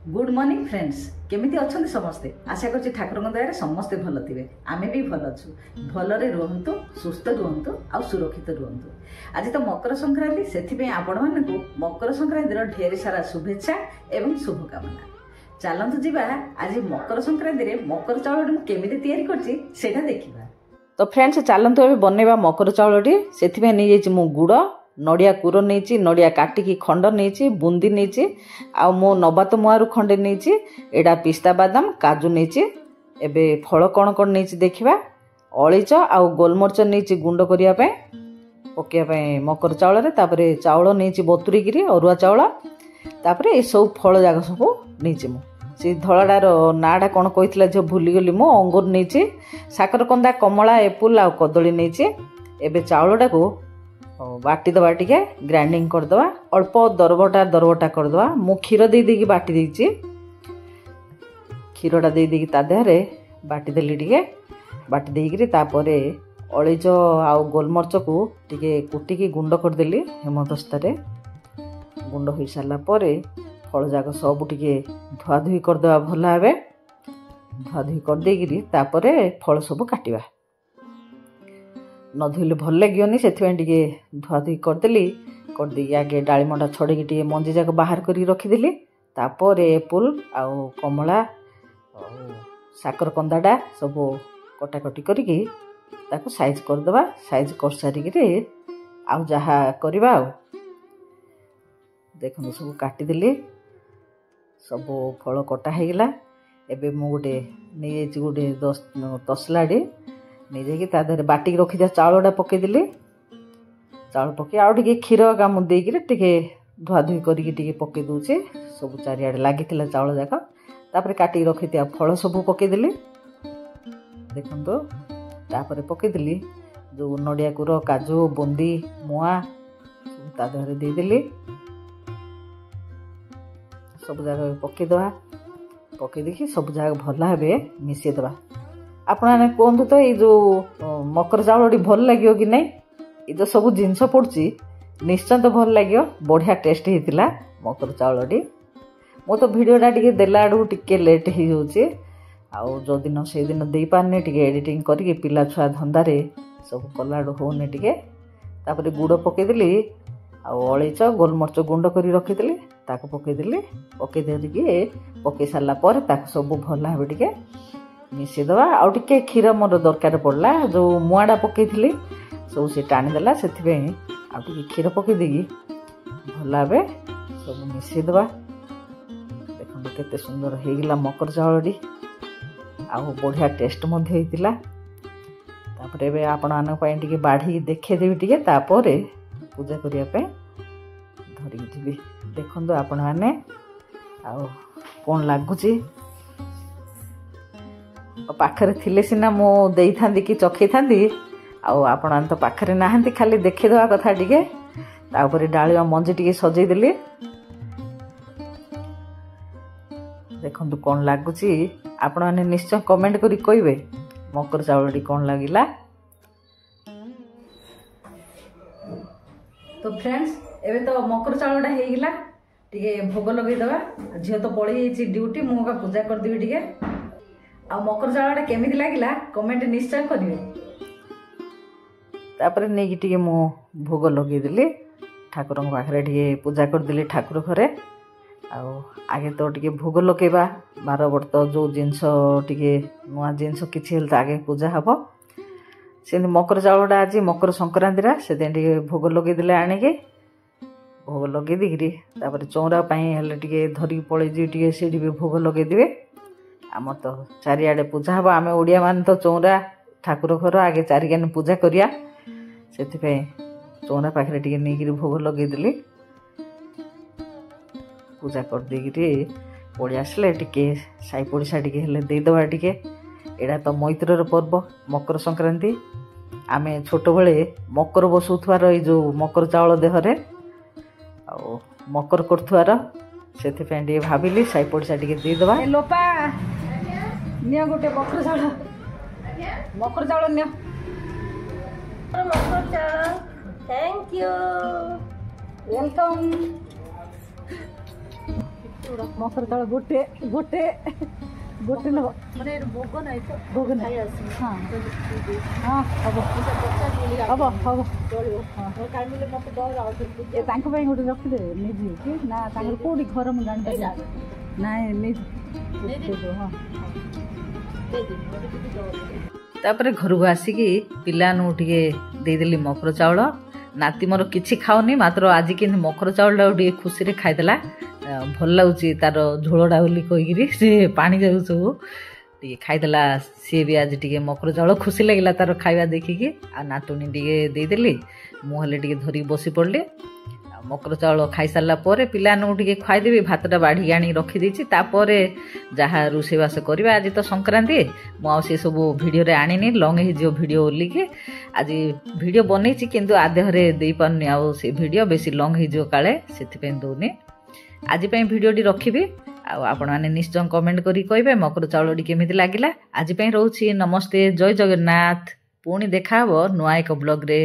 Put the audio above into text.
Good morning friends केमिति अछंती समस्ते आशा करछि ठाकुर दयारे समस्ते भल थिबे आमे भी भल अछु भलरे रहंतु सुस्थ रहंतु आ सुरक्षित रहंतु। आज तो मकर संक्रांति सेथिबे आपण मानकु मकर संक्रांति रो ढेर सारा शुभेच्छा एवं शुभकामना। चलतु जीवा आज मकर संक्रांति रे मकर चाउल केमिति तैयारी करछि सेटा देखिबा। तो फ्रेंड्स चलतु अबे बनेबा मकर चाउलटी सेथिबे नै जाइछि मु गुड़ नड़िया कूर नहीं नड़िया काटिकी खंड नहीं बुंदी नहीं आ मो नबात मुआरु खंडे नहीं एडा पिस्ता बादाम काजू नहीं एबे फल कौन कौन नहीं देखा अलीच आ गोलमरिच नहीं गुंड करने पकड़े मकर चाउल तापरे चाउल नहीं बतुरिकी अरुआ चाउल तापरे ये सब फल जाक सब नहीं से धड़ार नाटा कौन कही झील भूलीगली मो अंगूर नहीं साकर कंदा कमला एपुल आ कदली नहीं एबे चाउलटा को बाटी दबा टिके ग्राइंडिंग करदवा अल्प दरबटा करदवा मु क्षीर दे देकी बाटी देछि क्षीरटा दे देकी ता देहरे बाटी देली टिके बाटी देकी तापरे अलीच आ गोलमरिच को टिके कुटिकी गुंड कर देली हेमदस्तारे गुंड हो सारा पर फल जाक सब टिके धुआ धुई करदवा भल भाबे धुआ धुई कर देकी तापरे फल सब काटिबा न धोइले भल लगे से धुआ धुई करदेली आगे डालीमटा छड़ेकी टे मंजी जाक बाहर कर रखीदेली तापर एपुल आउ कमला साकर कंदाटा सब कटाकटी करिकी ताको साइज करदवा साइज कर सारिकी आउ जहा करवा देखो सब काटिदेली सब फल कटा होगला एबे मु गोटे नहीं गोटे तसलाटे नहीं जाकि तादेह बाटिक रखी दिया चाउलटा पकईदेली चाउल पकई आउ टे क्षीर काम देके धुआ धुई करके पकई दूचे सब चारिआडे लगी चाउल जाक तापर काटिक रखी दिया फल सब पकईदेली देखो तापर पकईदेली जो नड़िया कूर काजू बुंदी मुआ तादेह देदेली सब जगह पकईदवा पकई देखी सब जगह भल भाव मिसेदवा। आपण कहतु तो ये जो मकर चाउल भल लगे कि नहीं ये जो सब जिनस पड़ी निश्चय तो भल लगे बढ़िया टेस्ट होता मकर चाउल मो तो भिडटा टे देला आड़ टे लेट हो जो दिन से दिन दे पारनी टे एडिटिंग करके पिला छुआ धंदारे सब कला होने टे तापर गुड़ पकईदेली अलीच गोलमरिच गुंड कर रखीदेली ताको पकईदेली पकई दे पकई सारा पर सब भल भाव टे मिसेदवा आउ टिके क्षीर मोर दरकार पड़ला जो मुआटा पकई सब से टाणीदेला से आउ टिके क्षीर पकई देगी भल भाव सब मिसेदवा देखो केते सुंदर होगला मकर चाउलटी आउ बढ़िया टेस्ट होता तापर एबे आपण मानक टिके बाढ़ी देखेदेवी टिके तापर पूजा करने धरिकी जीवी देखो आपण मैंने आउ कौन लगुच पाखरे थिले सिना मो देई थांदी कि चखई थांदी आपण तो पाखरे नाहंती खाली देखिदेवा कथा टिके तापर डालिया मंजी टिके सजई देली देखंतु कौन लगुच आपण माने निश्चय कमेंट करी कहिबे मकर चाउलटी कौन लागिला। तो फ्रेंड्स एबे तो मकर चाउलटा हेगिला टिके भोग लगई दवा झियो तो पड़ी जाइछि ड्यूटी मु का पूजा कर देबी टिके आ मकर चाउलटा केमिति लागिला कमेंट निश्चय करिवे तापर नेकी टिके मु भोग लगई देली ठाकुर पाखरे टिके पूजा कर देली ठाकुर घरे आगे तो टिके भोग लगेबा 12 वर्ष जो जिनस टिके नुआ जिनस किछि हेल आगे पूजा हबो से मकर चाउलटा आज मकर संक्रांति से टिके भोग लगई देले आनिके भोग लगई देकी तापर चौरा हेल्ले टिके धरिकी पड़े टिके सेठी भी भोग लगई देबे आम तो चारिआडे पूजा हम आम ओडिया मान तो चौरा ठाकुर घर आगे चारिकानी पूजा करिया से चौरा पाखे टे नहीं भोग लगेदेली पूजा कर देकी पड़ी आसले टिके साई पड़िशा टिके हेल्ले देदेबा टिके एड़ा तो मैत्रर पर्व मकर संक्रांति आमे छोट बेले मकर बसुथार ये जो मकर चाउल देहरे मकर करथुआर से भाविली साई पड़िशा टिके देदेबा लोपा निया गोटे मकर चाउल निया मकर चाउल थैंक यू वेलकम ମକର ଚାଉଳ ଗୋଟେ ଗୋଟେ ଗୋଟେ ନେବ ମାନେ ଭୋଗ ନାହିଁ ତ ଭୋଗ ନାହିଁ ହଁ ହଁ ହବ ହବ ହବ ଚଳିବ କାଢ଼ିଲେ ମୋତେ ଡର ଆଉ ଏ ତାଙ୍କ ପାଇଁ ଗୋଟେ ରଖିଦେବେ ନିଜେ କି ନା ତାଙ୍କର କୋଉଠି ଘର ମୁଁ ଜାଣିପାରିବି ନାଇଁ ନିଜେ ହଁ ତାପରେ ଘରକୁ ଆସିକି ପିଲାମାନଙ୍କୁ ଟିକେ ଦେଇଦେଲି ମକର ଚାଉଳ ନାତି ମୋର କିଛି ଖାଉନି ମାତ୍ର ଆଜି କିନ୍ତୁ ମକର ଚାଉଳଟାକୁ ଟିକେ ଖୁସିରେ ଖାଇଦେଲା ଭଲ ଲାଗୁଛି ତାର ଝୋଳଟା ବୋଲି କହିକିରି ସେ ପାଣି ଯାଉ ସବୁ ଟିକେ ଖାଇଦେଲା ସିଏ ବି ଆଜି ଟିକେ ମକର ଚାଉଳ ଖୁସି ଲାଗିଲା ତାର ଖାଇବା ଦେଖିକି ଆଉ ନାତୁଣୀ ଟିକେ ଦେଇଦେଲି ମୁଁ ହେଲେ ଟିକେ ଧରିକି ବସି ପଡ଼ିଲି ଆଉ ମକର ଚାଉଳ ଖାଇସାରିଲା ପରେ ପିଲାମାନଙ୍କୁ ଟିକେ ଖୁଆଇଦେବି ଭାତଟା ବାଢ଼ିକି ଆଣିକି ରଖିଦେଇଛି ତାପରେ ଯାହା ରୋଷେଇବାସ କରିବା ଆଜି ତ ସଂକ୍ରାନ୍ତି ମୁଁ ଆଉ ସେସବୁ ଭିଡ଼ିଓରେ ଆଣିନି ଲଙ୍ଗ୍ ହେଇଯିବ ଭିଡ଼ିଓ ବୋଲିକି ଆଜି ଭିଡ଼ିଓ ବନେଇଛି କିନ୍ତୁ ଆଦେହରେ ଦେଇପାରୁନି ଆଉ ସେ ଭିଡ଼ିଓ ବେଶୀ ଲଙ୍ଗ୍ ହେଇଯିବ କାଳେ ସେଥିପାଇଁ ଦେଉନି ଆଜି ପାଇଁ ଭିଡ଼ିଓଟି ରଖିବି ଆଉ ଆପଣମାନେ ନିଶ୍ଚୟ କମେଣ୍ଟ କରି କହିବେ ମକର ଚାଉଳଟି କେମିତି ଲାଗିଲା ଆଜି ପାଇଁ ରହୁଛି ନମସ୍ତେ ଜୟ ଜଗନ୍ନାଥ ପୁଣି ଦେଖା ହେବ ନୂଆ ଏକ ବ୍ଲଗ୍ରେ।